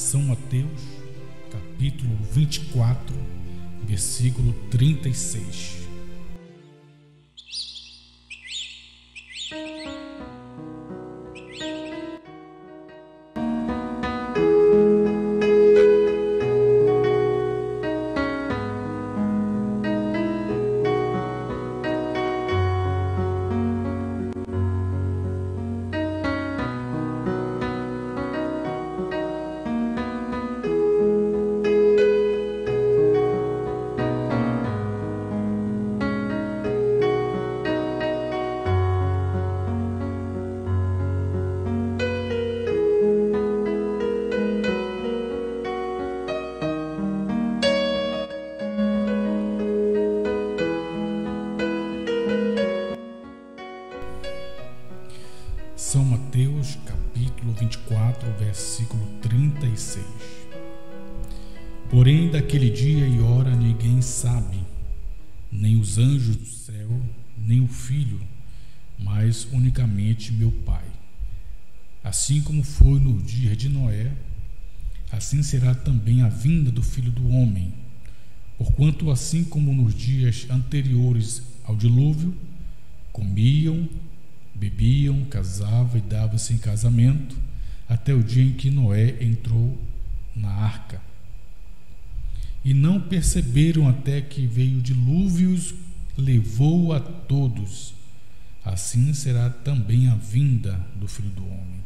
São Mateus, capítulo 24, versículo 36. São Mateus, capítulo 24, versículo 36. Porém, daquele dia e hora ninguém sabe, nem os anjos do céu, nem o Filho, mas unicamente meu Pai. Assim como foi no dia de Noé, assim será também a vinda do Filho do Homem. Porquanto, assim como nos dias anteriores ao dilúvio, comiam, bebiam, casavam e davam-se em casamento, até o dia em que Noé entrou na arca. E não perceberam até que veio o dilúvio e levou a todos. Assim será também a vinda do Filho do Homem.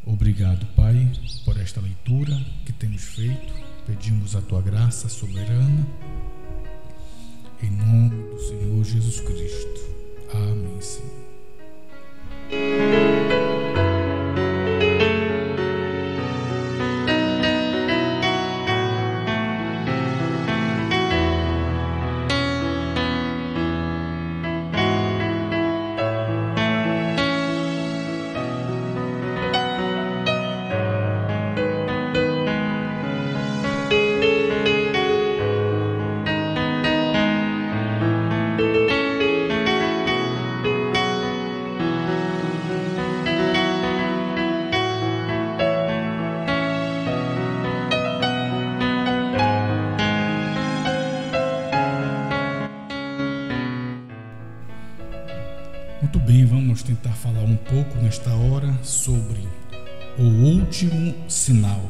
Obrigado, Pai, por esta leitura que temos feito. Pedimos a Tua graça soberana, em nome do Senhor Jesus Cristo. Amém, Senhor. Muito bem, vamos tentar falar um pouco nesta hora sobre o último sinal.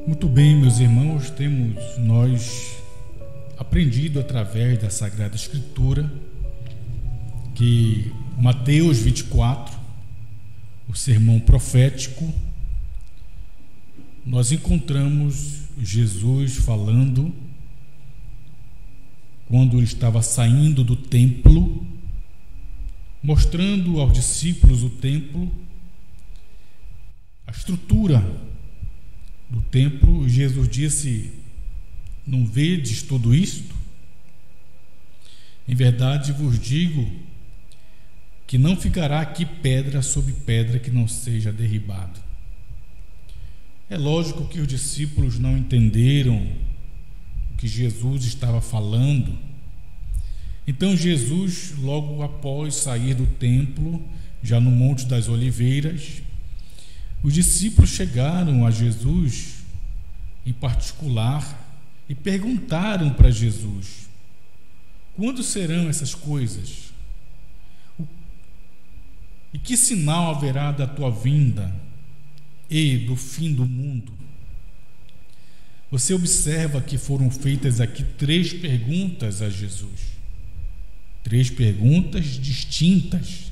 Muito bem, meus irmãos, temos nós aprendido através da Sagrada Escritura que Mateus 24, o sermão profético, nós encontramos Jesus falando quando ele estava saindo do templo, mostrando aos discípulos o templo, a estrutura do templo. Jesus disse: não vedes tudo isto? Em verdade vos digo que não ficará aqui pedra sobre pedra que não seja derribada. É lógico que os discípulos não entenderam o que Jesus estava falando. Então Jesus, logo após sair do templo, já no Monte das Oliveiras, os discípulos chegaram a Jesus em particular e perguntaram para Jesus: quando serão essas coisas? E que sinal haverá da tua vinda e do fim do mundo? você observa que foram feitas aqui 3 perguntas a Jesus. 3 perguntas distintas.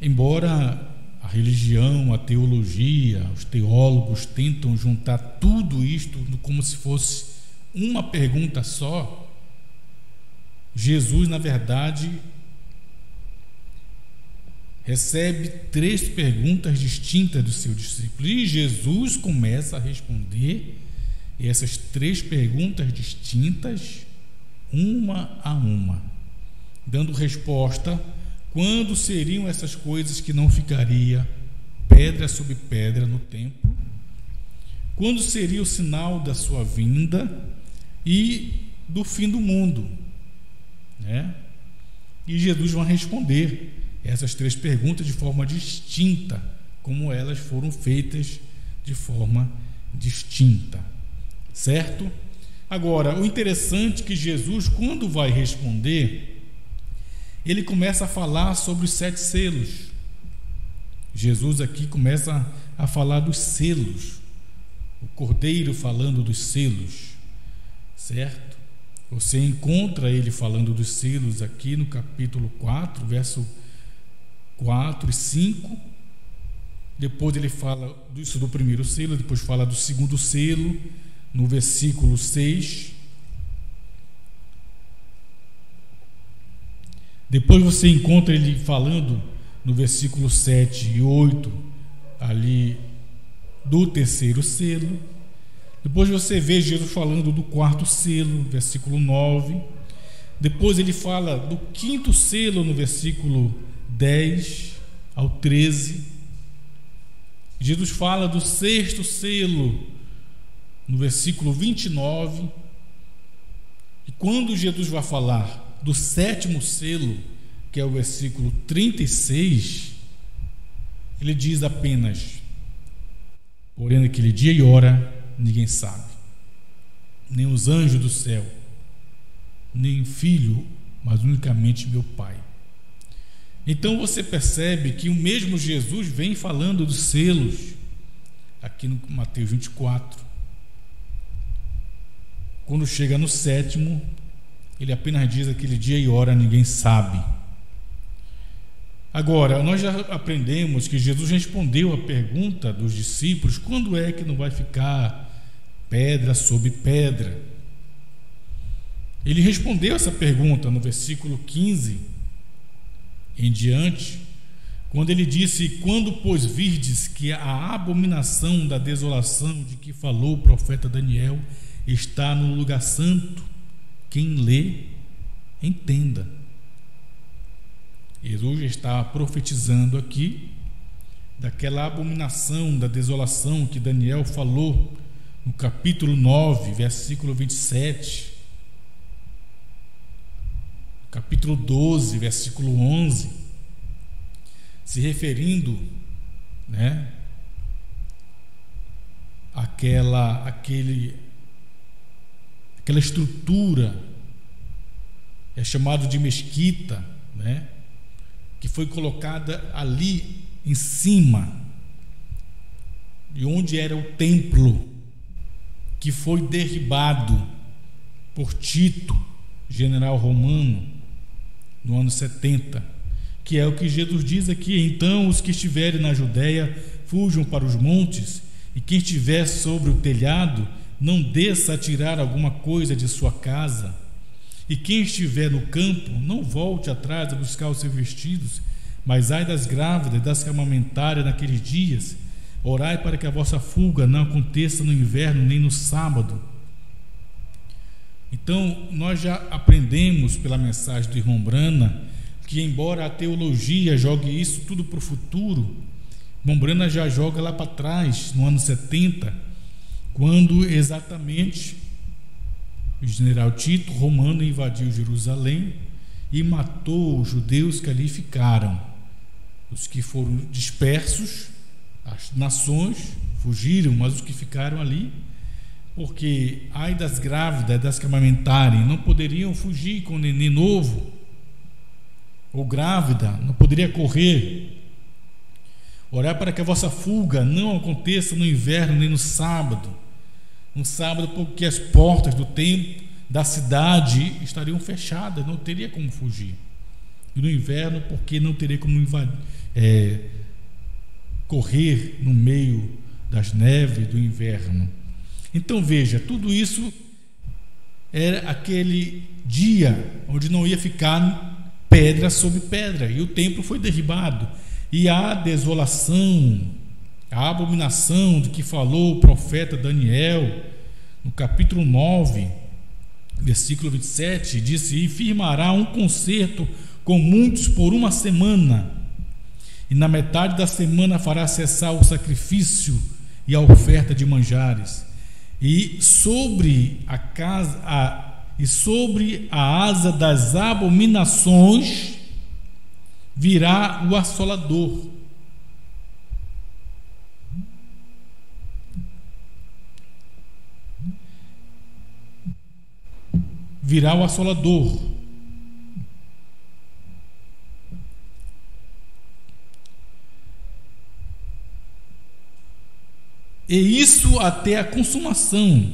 Embora a religião, a teologia, os teólogos tentam juntar tudo isto como se fosse uma pergunta só, Jesus, na verdade, recebe 3 perguntas distintas do seu discípulo, e Jesus começa a responder essas 3 perguntas distintas, uma a uma, dando resposta. Quando seriam essas coisas que não ficaria pedra sobre pedra no templo? Quando seria o sinal da sua vinda e do fim do mundo, né? E Jesus vai responder essas 3 perguntas de forma distinta, como elas foram feitas de forma distinta, certo? Agora, o interessante é que Jesus, quando vai responder, ele começa a falar sobre os 7 selos. Jesus aqui começa a falar dos selos, o Cordeiro falando dos selos, certo? Você encontra ele falando dos selos aqui no capítulo 4, verso 4 e 5. Depois ele fala disso do primeiro selo, depois fala do segundo selo, no versículo 6. Depois você encontra ele falando no versículo 7 e 8 ali do terceiro selo. Depois você vê Jesus falando do 4º selo, versículo 9. Depois ele fala do 5º selo no versículo 10 ao 13. Jesus fala do 6º selo no versículo 29. E quando Jesus vai falar do 7º selo, que é o versículo 36, ele diz apenas: porém naquele dia e hora ninguém sabe, nem os anjos do céu, nem o Filho, mas unicamente meu Pai. Então você percebe que o mesmo Jesus vem falando dos selos aqui no Mateus 24. Quando chega no 7º, ele apenas diz: aquele dia e hora ninguém sabe. Agora, nós já aprendemos que Jesus respondeu a pergunta dos discípulos: quando é que não vai ficar pedra sobre pedra? Ele respondeu essa pergunta no versículo 15 em diante, quando ele disse: quando, pois, virdes que a abominação da desolação de que falou o profeta Daniel está no lugar santo, quem lê, entenda. Jesus está profetizando aqui daquela abominação da desolação que Daniel falou no capítulo 9, versículo 27, capítulo 12, versículo 11, se referindo, né, àquela estrutura, é chamado de mesquita, né, que foi colocada ali em cima de onde era o templo, que foi derribado por Tito, general romano, no ano 70, que é o que Jesus diz aqui: então os que estiverem na Judéia fujam para os montes, e quem estiver sobre o telhado não desça a tirar alguma coisa de sua casa, e quem estiver no campo não volte atrás a buscar os seus vestidos, mas ai das grávidas, das que amamentarem naqueles dias, orai para que a vossa fuga não aconteça no inverno nem no sábado. Então nós já aprendemos pela mensagem do irmão Brana que, embora a teologia jogue isso tudo para o futuro, irmão Brana já joga lá para trás, no ano 70, quando exatamente o general Tito, romano, invadiu Jerusalém e matou os judeus que ali ficaram. Os que foram dispersos, as nações fugiram, mas os que ficaram ali, porque ai das grávidas, das que amamentarem, não poderiam fugir com neném novo, ou grávida, não poderia correr. Orar para que a vossa fuga não aconteça no inverno nem no sábado. no sábado, porque as portas do templo, da cidade, estariam fechadas, não teria como fugir. E no inverno, porque não teria como correr no meio das neves do inverno. Então veja, tudo isso era aquele dia onde não ia ficar pedra sobre pedra, e o templo foi derribado, e a desolação, a abominação de que falou o profeta Daniel no capítulo 9, versículo 27, disse: e firmará um concerto com muitos por uma semana, e na metade da semana fará cessar o sacrifício e a oferta de manjares, e sobre a asa das abominações virá o assolador. Virá o assolador. E isso até a consumação,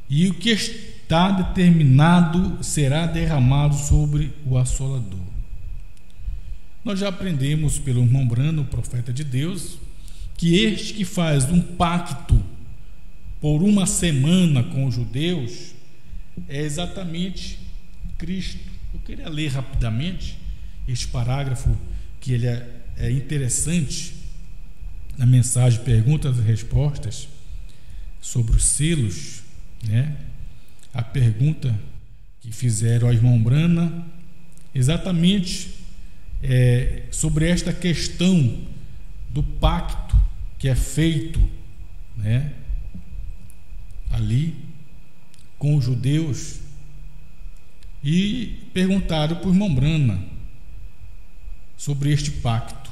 e o que está determinado será derramado sobre o assolador. Nós já aprendemos pelo irmão Brano, profeta de Deus, que este que faz um pacto por uma semana com os judeus é exatamente Cristo. Eu queria ler rapidamente este parágrafo, que ele é interessante, na mensagem Perguntas e Respostas sobre os selos, né? A pergunta que fizeram ao irmão Brana, exatamente sobre esta questão do pacto que é feito, né, ali com os judeus, e perguntaram para o irmão Brana sobre este pacto,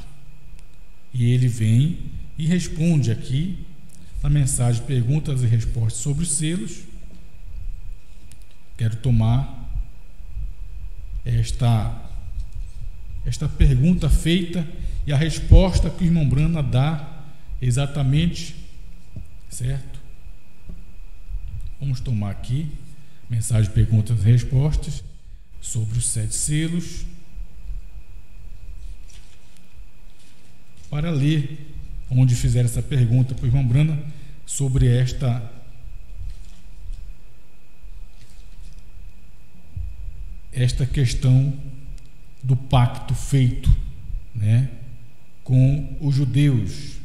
e ele vem e responde aqui na mensagem Perguntas e Respostas sobre os selos. Quero tomar esta pergunta feita e a resposta que o irmão Brana dá exatamente, certo? Vamos tomar aqui mensagem Perguntas e Respostas sobre os 7 selos, para ler onde fizeram essa pergunta para o irmão Brana sobre esta questão do pacto feito, né, com os judeus.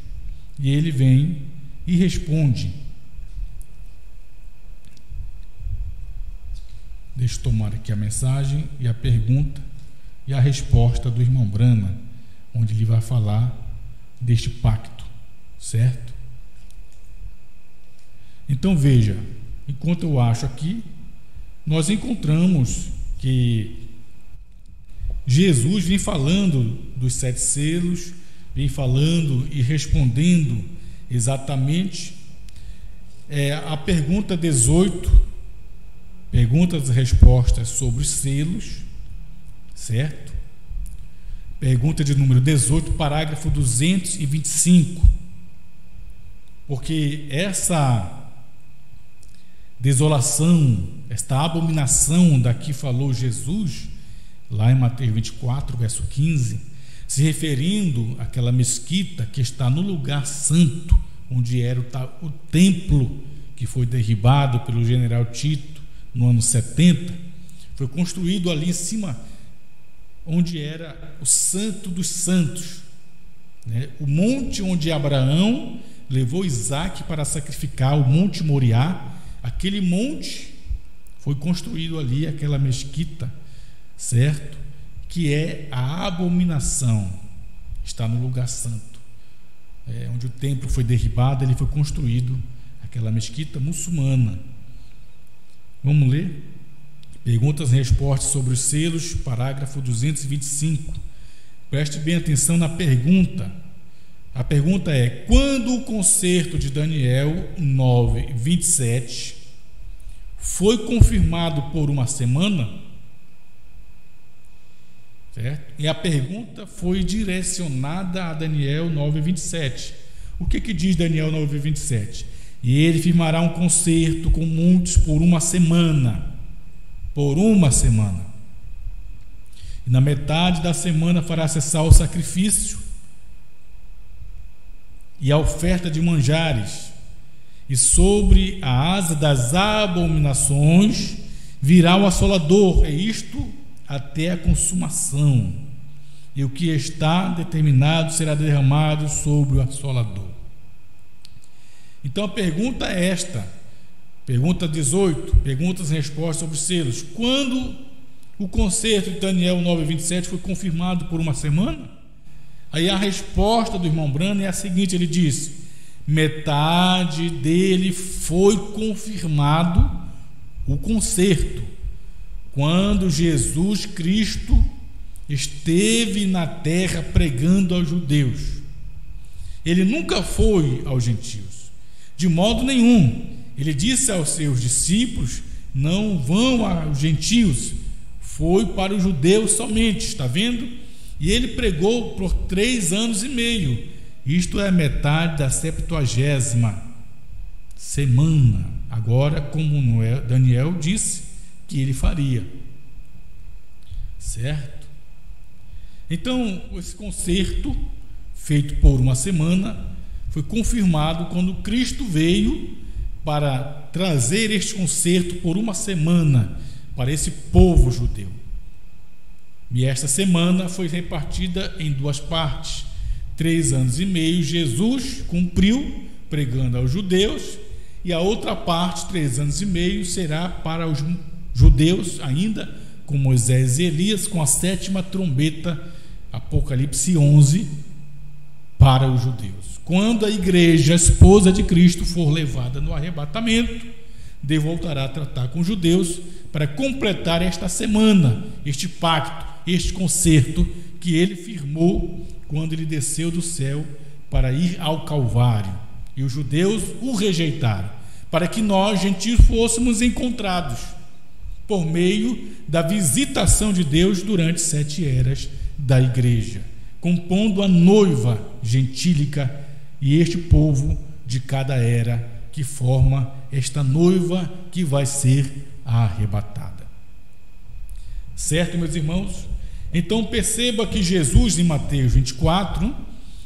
E ele vem e responde. Deixa eu tomar aqui a mensagem e a pergunta e a resposta do irmão Brana, onde ele vai falar deste pacto, certo? Então veja, enquanto eu acho aqui, nós encontramos que Jesus vem falando dos 7 selos, vem falando e respondendo exatamente a pergunta 18, perguntas e respostas sobre os selos, certo? Pergunta de número 18, parágrafo 225. Porque essa desolação, esta abominação da que falou Jesus, lá em Mateus 24, verso 15, se referindo àquela mesquita que está no lugar santo, onde era o templo que foi derribado pelo general Tito no ano 70, foi construído ali em cima, onde era o Santo dos Santos, né? O monte onde Abraão levou Isaque para sacrificar, o Monte Moriá, aquele monte foi construído ali, aquela mesquita, certo? Que é a abominação, está no lugar santo, onde o templo foi derribado, ele foi construído, aquela mesquita muçulmana. Vamos ler? Perguntas e respostas sobre os selos, parágrafo 225. Preste bem atenção na pergunta. A pergunta é: quando o concerto de Daniel 9, 27 foi confirmado por uma semana? Certo? E a pergunta foi direcionada a Daniel 9, 27. O que diz Daniel 9, 27? E ele firmará um concerto com muitos por uma semana. Por uma semana. E na metade da semana fará cessar o sacrifício e a oferta de manjares. E sobre a asa das abominações virá o assolador, e isto até a consumação. E o que está determinado será derramado sobre o assolador. Então a pergunta é esta, pergunta 18, perguntas e respostas sobre selos. Quando o concerto de Daniel 9:27 foi confirmado por uma semana? Aí a resposta do irmão Brano é a seguinte, ele diz: metade dele foi confirmado o concerto quando Jesus Cristo esteve na terra pregando aos judeus. Ele nunca foi aos gentios, de modo nenhum. Ele disse aos seus discípulos: não vão aos gentios, foi para os judeus somente, está vendo? E ele pregou por 3 anos e meio, isto é metade da 70ª semana, agora como Daniel disse que ele faria, certo? Então esse concerto feito por uma semana foi confirmado quando Cristo veio para trazer este concerto por uma semana para esse povo judeu. E esta semana foi repartida em 2 partes. 3 anos e meio Jesus cumpriu pregando aos judeus, e a outra parte, 3 anos e meio, será para os judeus ainda com Moisés e Elias, com a 7ª trombeta, Apocalipse 11, para os judeus. Quando a igreja, a esposa de Cristo, for levada no arrebatamento, Deus voltará a tratar com os judeus para completar esta semana, este pacto, este concerto que ele firmou quando ele desceu do céu para ir ao Calvário. E os judeus o rejeitaram, para que nós, gentios, fôssemos encontrados por meio da visitação de Deus durante 7 eras da igreja, compondo a noiva gentílica e este povo de cada era que forma esta noiva que vai ser arrebatada. Certo, meus irmãos? Então perceba que Jesus, em Mateus 24,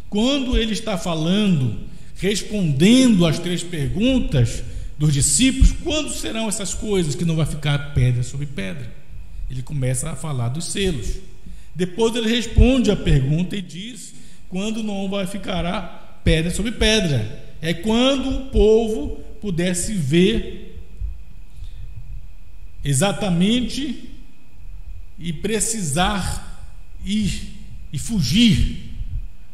quando ele está falando, respondendo às 3 perguntas dos discípulos, quando serão essas coisas que não vai ficar pedra sobre pedra? Ele começa a falar dos selos. Depois ele responde a pergunta e diz quando não vai ficar pedra sobre pedra. É quando o povo pudesse ver exatamente e precisar ir e fugir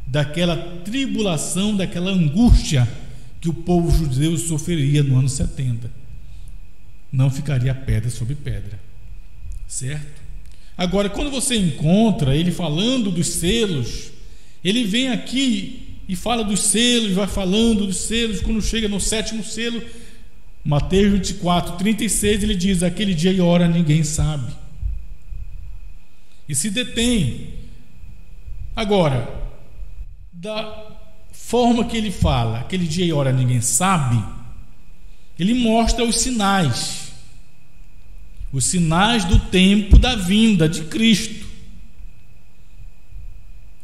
daquela tribulação, daquela angústia que o povo judeu sofreria no ano 70. Não ficaria pedra sobre pedra, certo? Agora, quando você encontra ele falando dos selos, ele vem aqui e fala dos selos, vai falando dos selos. Quando chega no 7º selo, Mateus 24, 36, ele diz: aquele dia e hora ninguém sabe. E se detém. Agora, da forma que ele fala, aquele dia e hora ninguém sabe, ele mostra os sinais do tempo da vinda de Cristo.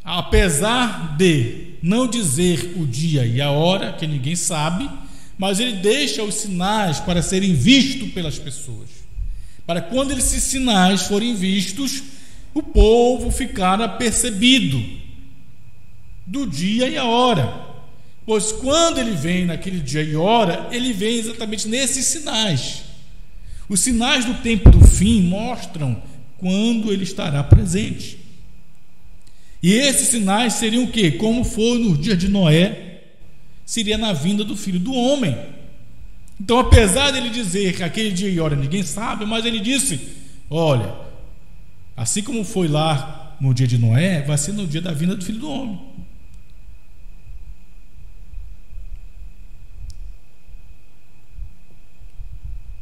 Apesar de não dizer o dia e a hora, que ninguém sabe, mas ele deixa os sinais para serem vistos pelas pessoas, para quando esses sinais forem vistos, o povo ficar apercebido do dia e a hora. Pois quando ele vem naquele dia e hora, ele vem exatamente nesses sinais. Os sinais do tempo do fim mostram quando ele estará presente. E esses sinais seriam o quê? Como foi no dia de Noé, seria na vinda do Filho do Homem. Então, apesar dele dizer que aquele dia e hora ninguém sabe, mas ele disse: olha, assim como foi lá no dia de Noé, vai ser no dia da vinda do Filho do Homem.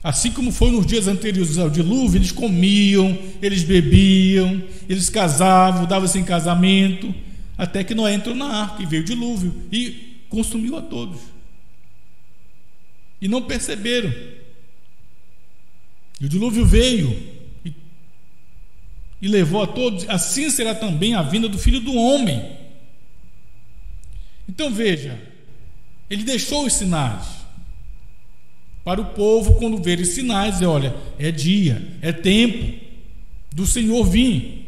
Assim como foi nos dias anteriores ao dilúvio, eles comiam, eles bebiam, eles casavam, davam-se em casamento, até que Noé entrou na arca e veio o dilúvio e consumiu a todos. e não perceberam. E o dilúvio veio e levou a todos. Assim será também a vinda do Filho do Homem. Então veja, ele deixou os sinais para o povo. Quando ver os sinais, dizer: olha, é dia, é tempo do Senhor vir.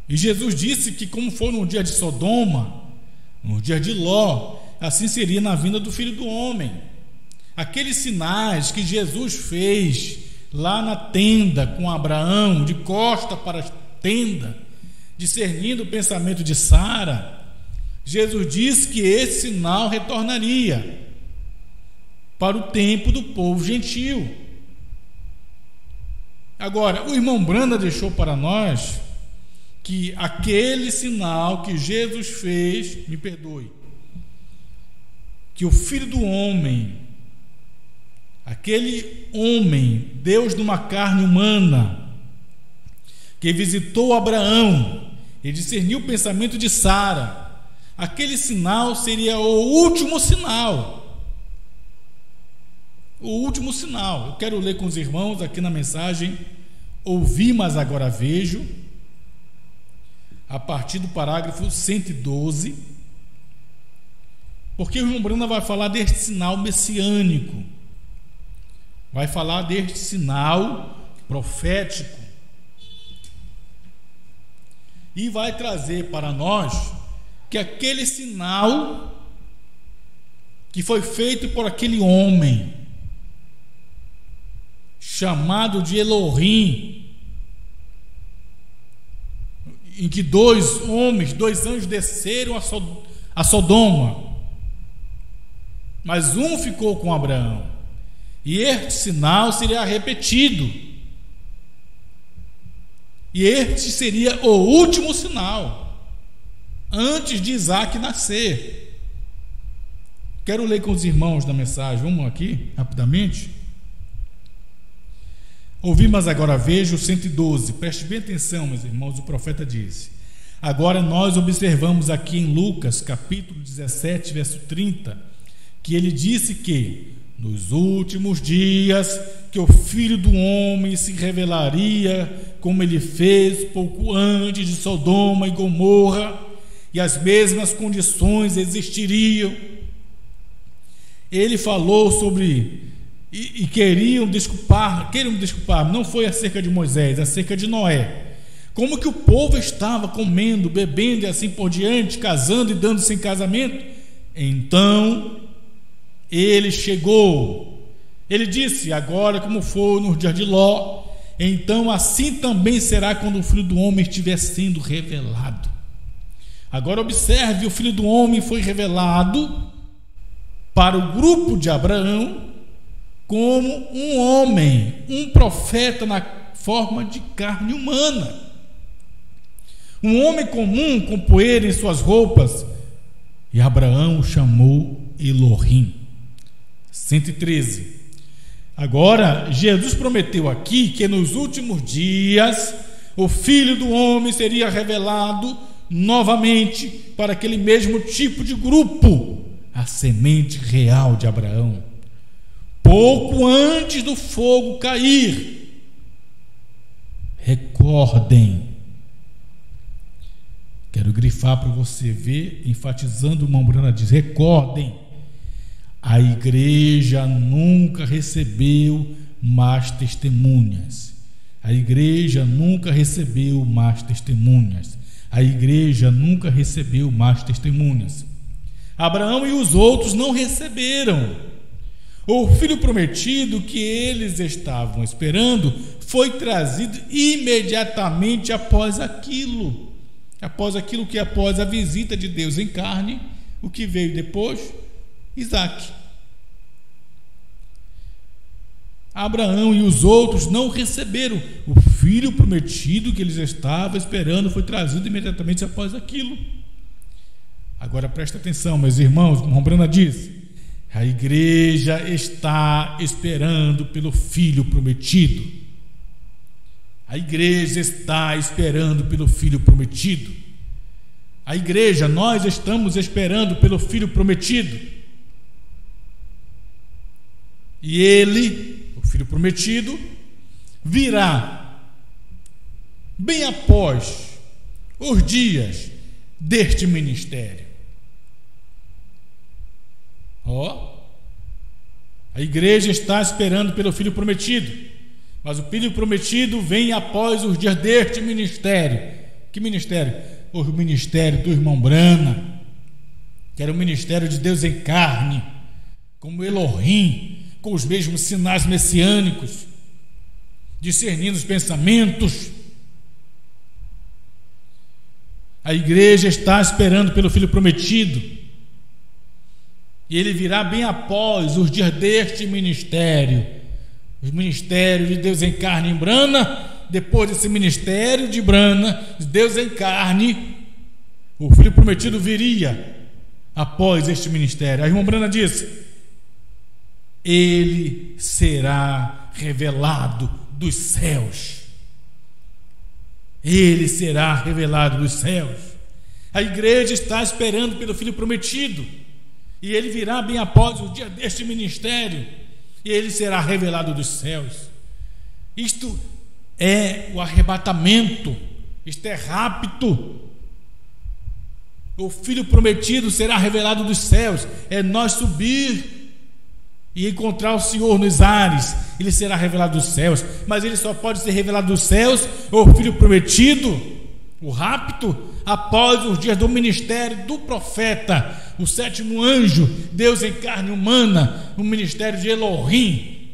E Jesus disse que, como foi no dia de Sodoma, no dia de Ló, assim seria na vinda do Filho do Homem. Aqueles sinais que Jesus fez lá na tenda com Abraão, de costa para a tenda, discernindo o pensamento de Sara, Jesus disse que esse sinal retornaria para o tempo do povo gentil. Agora, o irmão Branda deixou para nós que aquele sinal que Jesus fez, me perdoe, que o Filho do Homem, aquele homem, Deus numa carne humana, que visitou Abraão e discerniu o pensamento de Sara, aquele sinal seria o último sinal. O último sinal. Eu quero ler com os irmãos aqui na mensagem Ouvi, mas agora vejo, a partir do parágrafo 112, porque o irmão Bruna vai falar deste sinal messiânico, vai falar deste sinal profético, e vai trazer para nós que aquele sinal que foi feito por aquele homem chamado de Elohim, em que dois anjos desceram a Sodoma, mas um ficou com Abraão, e este sinal seria repetido, e este seria o último sinal antes de Isaac nascer. Quero ler com os irmãos da mensagem, vamos aqui rapidamente. Ouvi, mas agora vejo, 112. Preste bem atenção, meus irmãos. O profeta disse: agora nós observamos aqui em Lucas capítulo 17, verso 30, que ele disse que nos últimos dias que o Filho do Homem se revelaria, como ele fez pouco antes de Sodoma e Gomorra, e as mesmas condições existiriam. Ele falou sobre e queriam desculpar, não foi acerca de Moisés, acerca de Noé, como que o povo estava comendo, bebendo e assim por diante, casando e dando-se em casamento. Então ele chegou, ele disse: agora como foi no dia de Ló, então assim também será quando o Filho do Homem estiver sendo revelado. Agora observe, o Filho do Homem foi revelado para o grupo de Abraão como um homem, um profeta na forma de carne humana, um homem comum com poeira em suas roupas, e Abraão o chamou Elohim. 113. Agora Jesus prometeu aqui que nos últimos dias o Filho do Homem seria revelado novamente para aquele mesmo tipo de grupo, a semente real de Abraão, pouco antes do fogo cair. Recordem, quero grifar para você ver, enfatizando, o irmão Bruna diz: recordem, a igreja nunca recebeu más testemunhas. A igreja nunca recebeu más testemunhas. A igreja nunca recebeu más testemunhas. Abraão e os outros não receberam. O filho prometido que eles estavam esperando foi trazido imediatamente após aquilo que após a visita de Deus em carne, o que veio depois? Isaac. Abraão e os outros não receberam. O filho prometido que eles estavam esperando foi trazido imediatamente após aquilo. Agora presta atenção, meus irmãos, como Bruna disse, a igreja está esperando pelo Filho prometido. A igreja está esperando pelo Filho prometido. A igreja, nós estamos esperando pelo Filho prometido. E ele, o filho prometido, virá bem após os dias deste ministério. A igreja está esperando pelo filho prometido, mas o filho prometido vem após os dias deste ministério. Que ministério? O ministério do irmão Brana, que era o ministério de Deus em carne, como Elohim, com os mesmos sinais messiânicos, discernindo os pensamentos. A igreja está esperando pelo filho prometido, e ele virá bem após os dias deste ministério, o ministério de Deus em carne em Brana. Depois desse ministério de Brana, de Deus em carne, o filho prometido viria após este ministério. A irmã Brana disse: ele será revelado dos céus. Ele será revelado dos céus. A igreja está esperando pelo filho prometido, e ele virá bem após o dia deste ministério, e ele será revelado dos céus. Isto é o arrebatamento, isto é rapto. O filho prometido será revelado dos céus, é nós subir e encontrar o Senhor nos ares. Ele será revelado dos céus, mas ele só pode ser revelado dos céus, o filho prometido, o rapto, após os dias do ministério do profeta, o sétimo anjo, Deus em carne humana, o ministério de Elohim.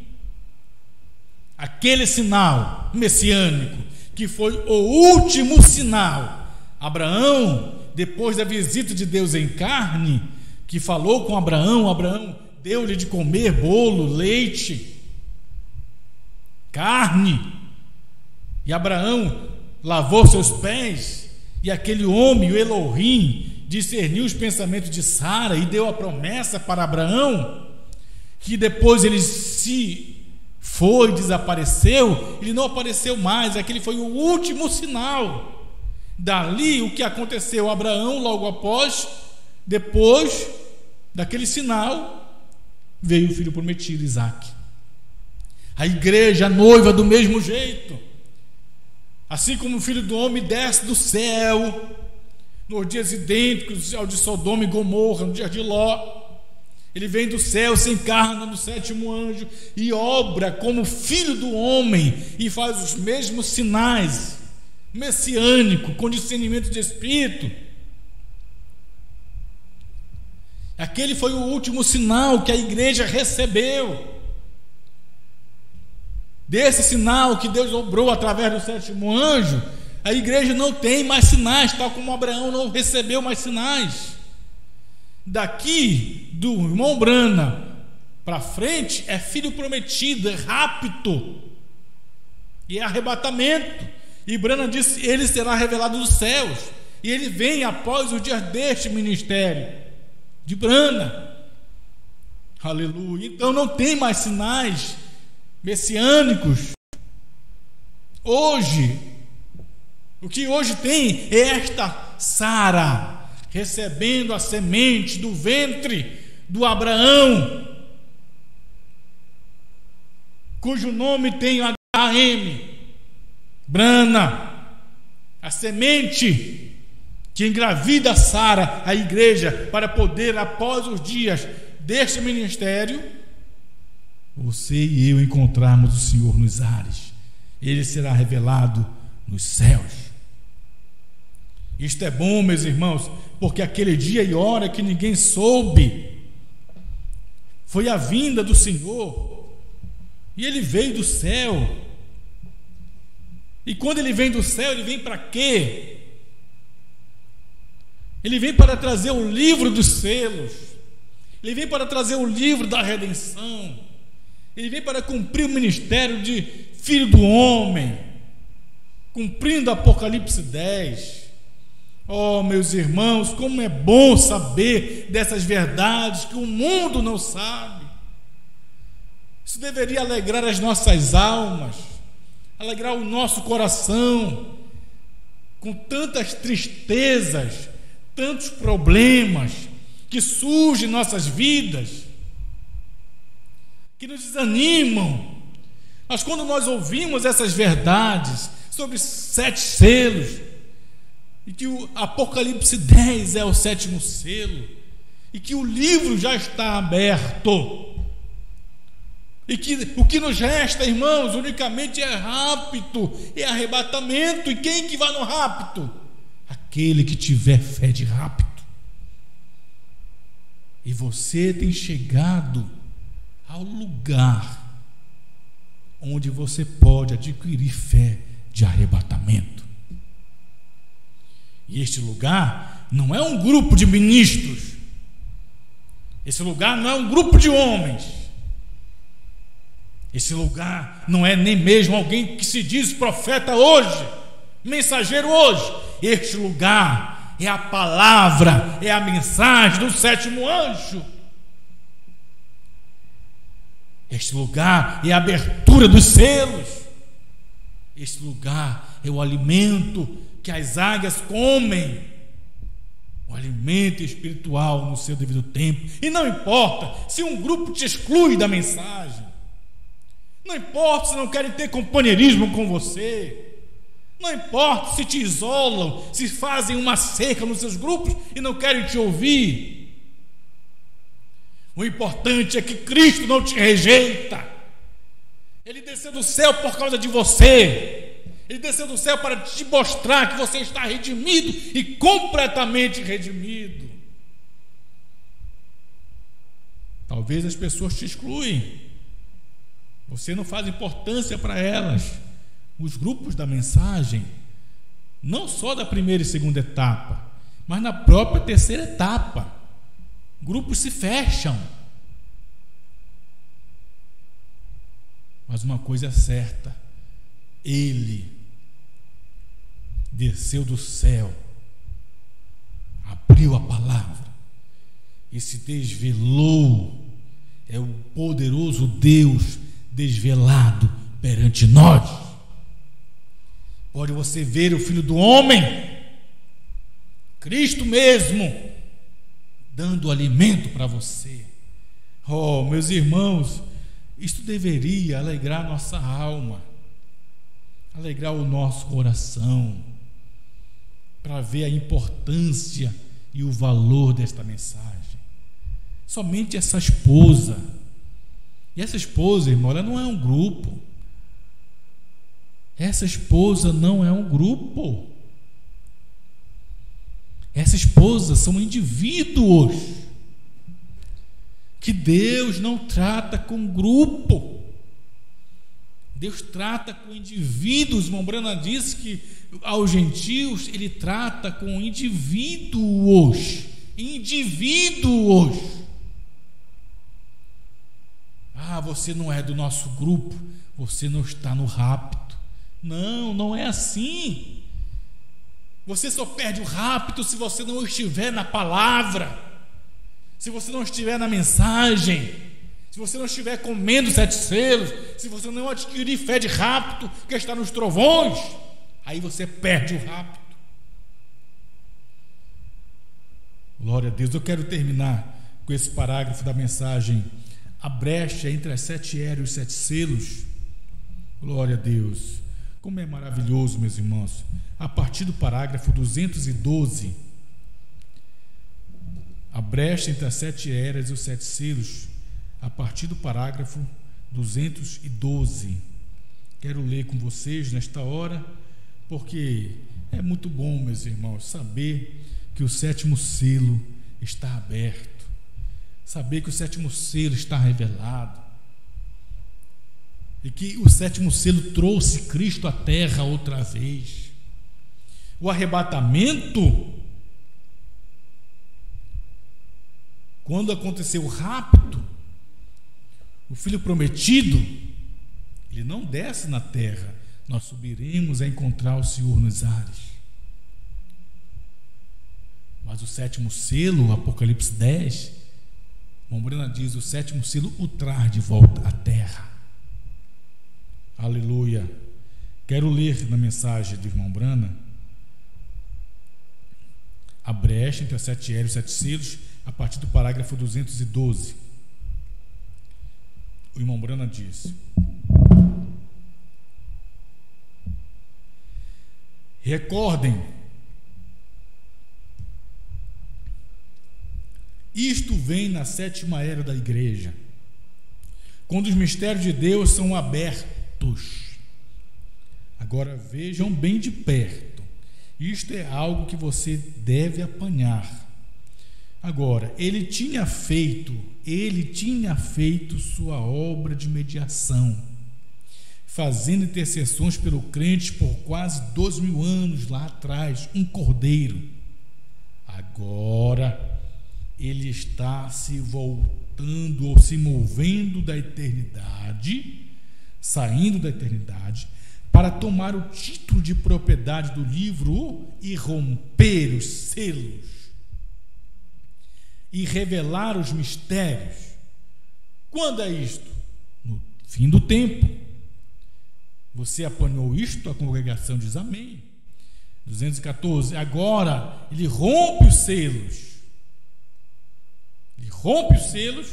Aquele sinal messiânico que foi o último sinal. Abraão, depois da visita de Deus em carne, que falou com Abraão, Abraão deu-lhe de comer bolo, leite, carne, e Abraão lavou seus pés, e aquele homem, o Elohim, discerniu os pensamentos de Sara e deu a promessa para Abraão, que depois ele se foi, desapareceu, ele não apareceu mais. Aquele foi o último sinal. Dali, o que aconteceu? Abraão, logo após, depois daquele sinal, veio o filho prometido, Isaque. A igreja, a noiva, do mesmo jeito. Assim como o filho do homem desce do céu nos dias idênticos ao de Sodoma e Gomorra, no dia de Ló, ele vem do céu, se encarna no sétimo anjo e obra como filho do homem e faz os mesmos sinais messiânicos, com discernimento de espírito. Aquele foi o último sinal que a igreja recebeu. Desse sinal que Deus obrou através do sétimo anjo, a igreja não tem mais sinais, tal como Abraão não recebeu mais sinais. Daqui do irmão Brana para frente é filho prometido, é rapto e é arrebatamento. E Brana disse: ele será revelado dos céus, e ele vem após os dias deste ministério de Brana. Aleluia. Então não tem mais sinais messiânicos hoje. O que hoje tem é esta Sara recebendo a semente do ventre do Abraão, cujo nome tem H.M. Brana, a semente que engravida Sara, a igreja, para poder, após os dias deste ministério, você e eu encontrarmos o Senhor nos ares. Ele será revelado nos céus. Isto é bom, meus irmãos, porque aquele dia e hora que ninguém soube foi a vinda do Senhor, e ele veio do céu. E quando ele vem do céu, ele vem para quê? Ele vem para trazer o livro dos selos, ele vem para trazer o livro da redenção, ele vem para cumprir o ministério de filho do homem, cumprindo Apocalipse 10. Oh, meus irmãos, como é bom saber dessas verdades que o mundo não sabe. Isso deveria alegrar as nossas almas, alegrar o nosso coração, com tantas tristezas, tantos problemas que surgem em nossas vidas. que nos desanimam. Mas quando nós ouvimos essas verdades sobre 7 selos, e que o Apocalipse 10 é o 7º selo, e que o livro já está aberto, e que o que nos resta, irmãos, unicamente é rapto, é arrebatamento. E quem que vai no rapto? Aquele que tiver fé de rapto. E você tem chegado ao lugar onde você pode adquirir fé de arrebatamento. E este lugar não é um grupo de ministros, esse lugar não é um grupo de homens, esse lugar não é nem mesmo alguém que se diz profeta hoje, mensageiro hoje. Este lugar é a palavra, é a mensagem do 7º anjo. Este lugar é a abertura dos selos. Este lugar é o alimento que as águias comem, o alimento espiritual no seu devido tempo. E não importa se um grupo te exclui da mensagem, não importa se não querem ter companheirismo com você, não importa se te isolam, se fazem uma cerca nos seus grupos e não querem te ouvir. O importante é que Cristo não te rejeita. Ele desceu do céu por causa de você. Ele desceu do céu para te mostrar que você está redimido e completamente redimido. Talvez as pessoas te excluem, você não faz importância para elas. Os grupos da mensagem, não só da primeira e segunda etapa, mas na própria terceira etapa, grupos se fecham. Mas uma coisa é certa: Ele desceu do céu, abriu a palavra e se desvelou. É o poderoso Deus desvelado perante nós. Pode você ver o Filho do Homem, Cristo mesmo, dando alimento para você. Oh, meus irmãos, isto deveria alegrar nossa alma, alegrar o nosso coração, para ver a importância e o valor desta mensagem. Somente essa esposa, e essa esposa, irmão, ela não é um grupo. Essa esposa não é um grupo. Essa esposa são indivíduos que Deus não trata com grupo. Deus trata com indivíduos. Mombrana diz que aos gentios Ele trata com indivíduos. Indivíduos. Ah, você não é do nosso grupo, você não está no rapto. Não, não é assim. Você só perde o rapto se você não estiver na palavra, se você não estiver na mensagem, se você não estiver comendo 7 selos, se você não adquirir fé de rapto que está nos trovões, aí você perde o rapto. Glória a Deus. Eu quero terminar com esse parágrafo da mensagem: a brecha entre as 7 eras e os 7 selos. Glória a Deus. Como é maravilhoso, meus irmãos. A partir do parágrafo 212, a brecha entre as 7 eras e os 7 selos, a partir do parágrafo 212. Quero ler com vocês nesta hora, porque é muito bom, meus irmãos, saber que o 7º selo está aberto, saber que o 7º selo está revelado, e que o 7º selo trouxe Cristo à terra outra vez. O arrebatamento, quando aconteceu o rapto, o Filho prometido, ele não desce na terra, nós subiremos a encontrar o Senhor nos ares. Mas o 7º selo, o Apocalipse 10, Mombrana diz: o 7º selo o traz de volta à terra. Aleluia. Quero ler na mensagem de Mombrana a brecha entre as 7 eras e os 7 selos, a partir do parágrafo 212. o irmão Brana disse: recordem, isto vem na 7ª era da igreja, quando os mistérios de Deus são abertos. Agora vejam bem de perto, isto é algo que você deve apanhar. Agora, ele tinha feito sua obra de mediação, fazendo intercessões pelo crente por quase 2000 anos lá atrás, um cordeiro. Agora ele está se voltando ou se movendo da eternidade, saindo da eternidade, para tomar o título de propriedade do livro e romper os selos e revelar os mistérios. Quando é isto? No fim do tempo. Você apanhou isto? A congregação diz amém. 214. Agora ele rompe os selos. Ele rompe os selos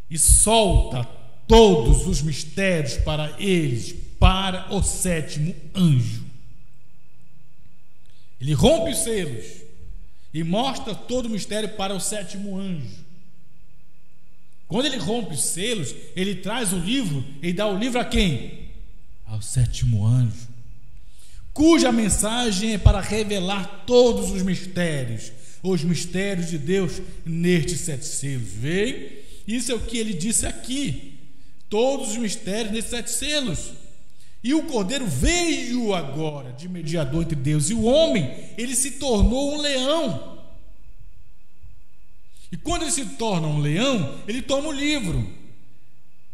e solta todos os mistérios para eles, para o 7º anjo. Ele rompe os selos e mostra todo o mistério para o 7º anjo. Quando ele rompe os selos, ele traz o livro e dá o livro a quem? Ao 7º anjo, cuja mensagem é para revelar todos os mistérios de Deus nestes 7 selos. Veio? Isso é o que ele disse aqui, todos os mistérios nesses 7 selos. E o cordeiro veio agora de mediador entre Deus e o homem. Ele se tornou um leão. E quando ele se torna um leão, ele toma o livro.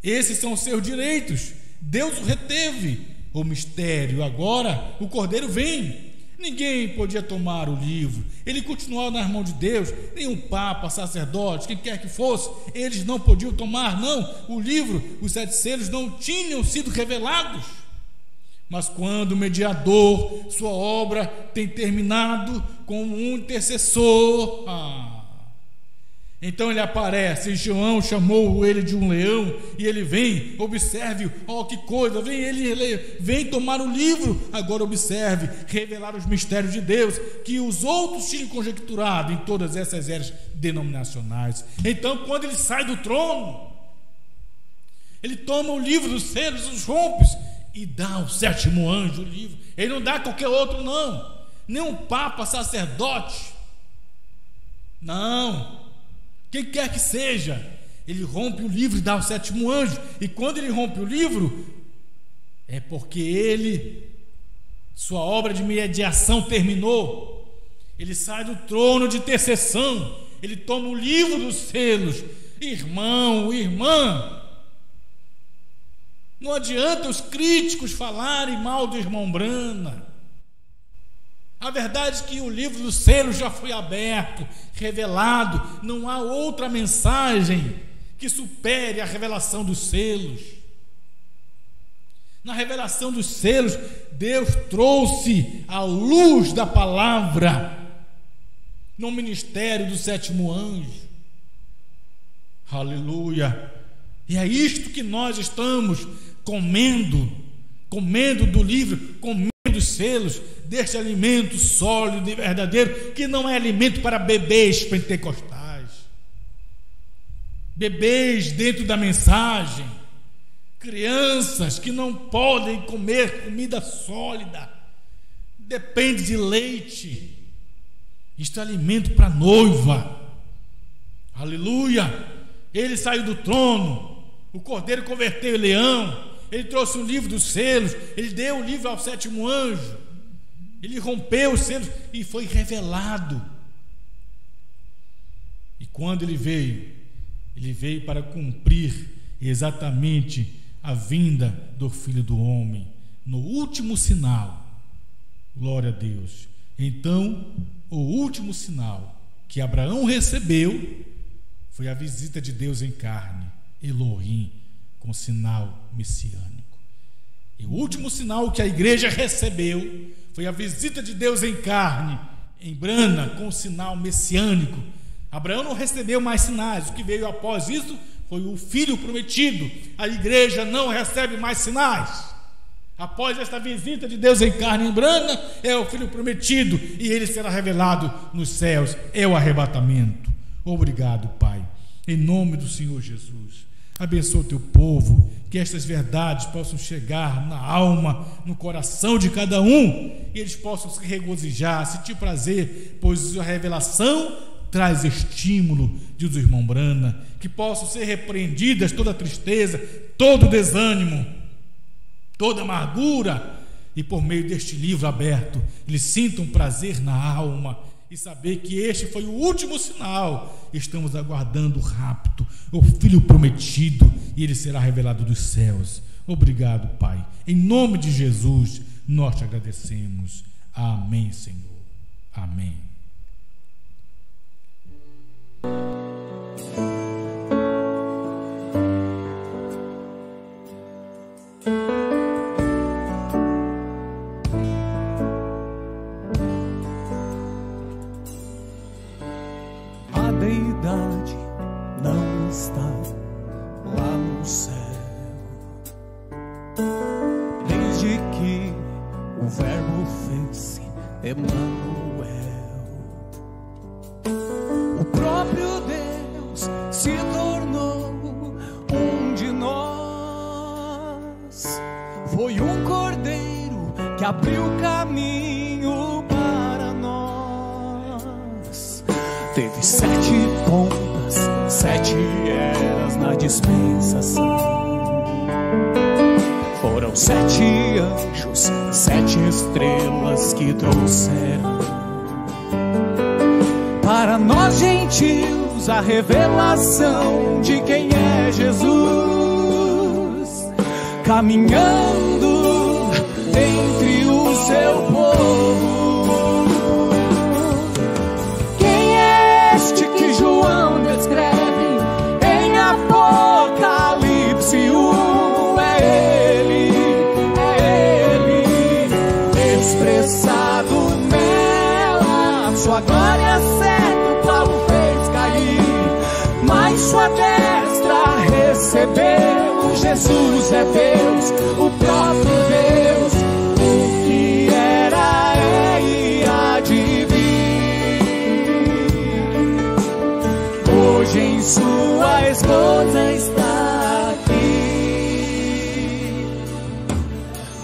Esses são os seus direitos. Deus o reteve. O mistério agora, o cordeiro vem. Ninguém podia tomar o livro. Ele continuava nas mãos de Deus. Nenhum papa, sacerdote, quem quer que fosse, eles não podiam tomar, não. O livro, os 7 selos não tinham sido revelados. Mas quando o mediador, sua obra tem terminado com um intercessor, então ele aparece. E João chamou ele de um leão, e ele vem, observe, que coisa, ele vem tomar o livro. Agora observe, revelar os mistérios de Deus, que os outros tinham conjecturado em todas essas eras denominacionais. Então quando ele sai do trono, ele toma o livro dos selos, os rompes, e dá ao 7º anjo o livro. Ele não dá a qualquer outro, não, nem um papa, sacerdote, não, quem quer que seja. Ele rompe o livro e dá ao 7º anjo. E quando ele rompe o livro, é porque sua obra de mediação terminou. Ele sai do trono de intercessão, ele toma o livro dos selos. Irmão, irmã, não adianta os críticos falarem mal do irmão Brana. A verdade é que o livro dos selos já foi aberto, revelado. Não há outra mensagem que supere a revelação dos selos. Na revelação dos selos, Deus trouxe a luz da palavra no ministério do 7º anjo. Aleluia! E é isto que nós estamos comendo do livro, comendo dos selos, deste alimento sólido e verdadeiro, que não é alimento para bebês pentecostais, bebês dentro da mensagem, crianças que não podem comer comida sólida, depende de leite. Isto é alimento para a noiva. Aleluia! Ele saiu do trono, o cordeiro converteu em leão, ele trouxe o livro dos selos, ele deu o livro ao 7º anjo, ele rompeu os selos e foi revelado. E quando ele veio para cumprir exatamente a vinda do Filho do Homem, no último sinal. Glória a Deus. Então, o último sinal que Abraão recebeu foi a visita de Deus em carne, Elohim, com sinal messiânico. E o último sinal que a igreja recebeu foi a visita de Deus em carne, em Brana, com sinal messiânico. Abraão não recebeu mais sinais. O que veio após isso foi o Filho prometido. A igreja não recebe mais sinais. Após esta visita de Deus em carne em brana, é o Filho prometido, e ele será revelado nos céus. É o arrebatamento. Obrigado, Pai, em nome do Senhor Jesus. Abençoa o teu povo, que estas verdades possam chegar na alma, no coração de cada um, e eles possam se regozijar, sentir prazer, pois a revelação traz estímulo, diz o irmão Brana, que possam ser repreendidas toda tristeza, todo desânimo, toda amargura, e por meio deste livro aberto, eles sintam prazer na alma, e saber que este foi o último sinal. Estamos aguardando o rapto, o Filho prometido, e ele será revelado dos céus. Obrigado, Pai, em nome de Jesus nós te agradecemos. Amém, Senhor. Amém. Não está lá no céu, desde que o Verbo fez-se Emmanuel. O próprio Deus se tornou um de nós. Foi um cordeiro que abriu caminho para nós. Teve 7 pontas, 7 eras na dispensação. Foram 7 anjos, 7 estrelas que trouxeram para nós gentios a revelação de quem é Jesus, caminhando entre o seu povo. Quem é este que João descreve em Apocalipse 1? É ele, expressado nela, sua glória certo Paulo fez cair, mas sua destra recebeu. Jesus é Deus, o próprio Deus, o que era, é e há de vir. Hoje em sua esposa está aqui,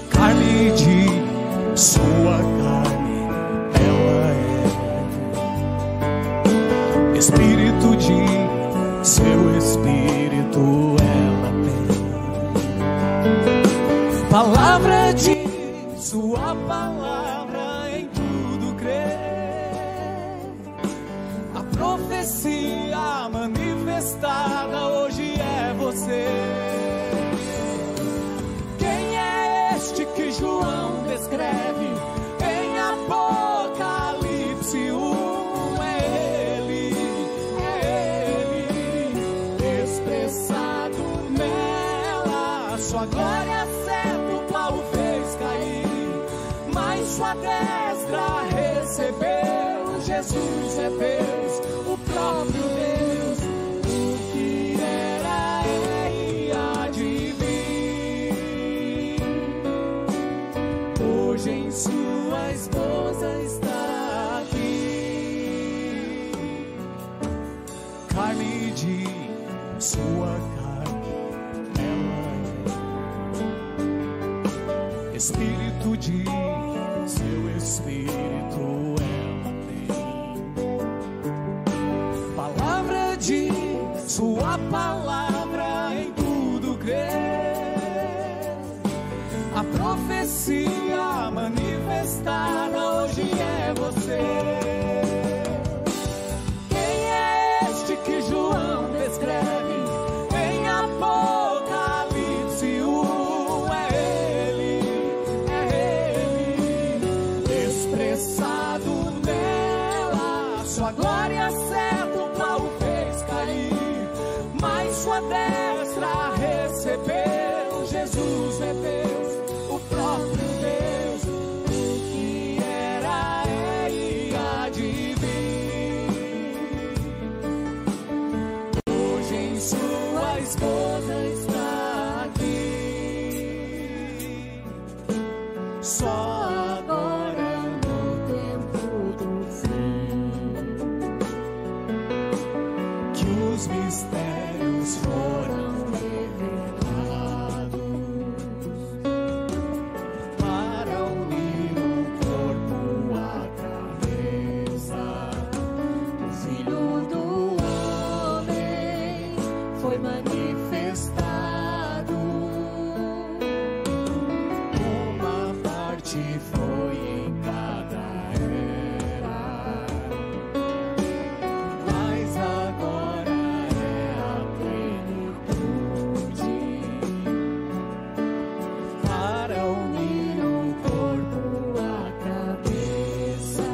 carne de sua carne ela é, espírito de seu espírito ela tem, palavra de sua palavra em tudo crê, a profecia manifestada hoje é você. Quem é este que João descreve em Apocalipse 1? É ele, expressado nela, sua glória certo Paulo fez cair, mas sua destra recebeu. Jesus é Deus, o próprio Deus, o que era, é e há de vir. Hoje em sua esposa está aqui, carne de sua carne ela é, espírito de seu espírito ela tem, palavra de sua palavra em tudo crê, a profecia manifestada hoje é você. Quem é este que João descreve em Apocalipse 1? É ele, expressado nela, sua glória certo Paulo fez cair, mas sua destra recebeu. Jesus é Deus, o próprio Deus, o que era, é e há de vir. Hoje em sua só agora no tempo do fim que os mistérios foram revelados para unir o corpo à cabeça. O Filho do Homem foi manifestado. Uma parte foi em cada era, mas agora é a plenitude para unir o corpo à cabeça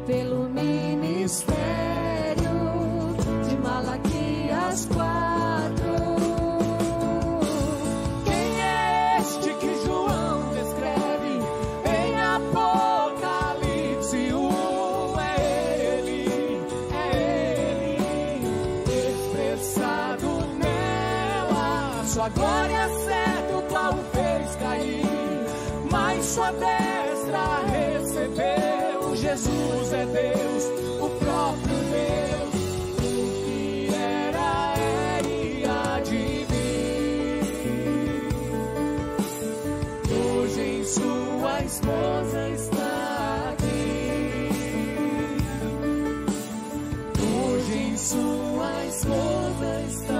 pelo ministério de Malaquias 4. Quem é este que João descreve em Apocalipse 1? É ele, expressado nela. Sua glória certa o qual o fez cair, mas sua destra recebeu. Jesus é Deus, o próprio Deus. O que era, é e há de vir. Hoje em sua esposa está aqui. Hoje em sua esposa está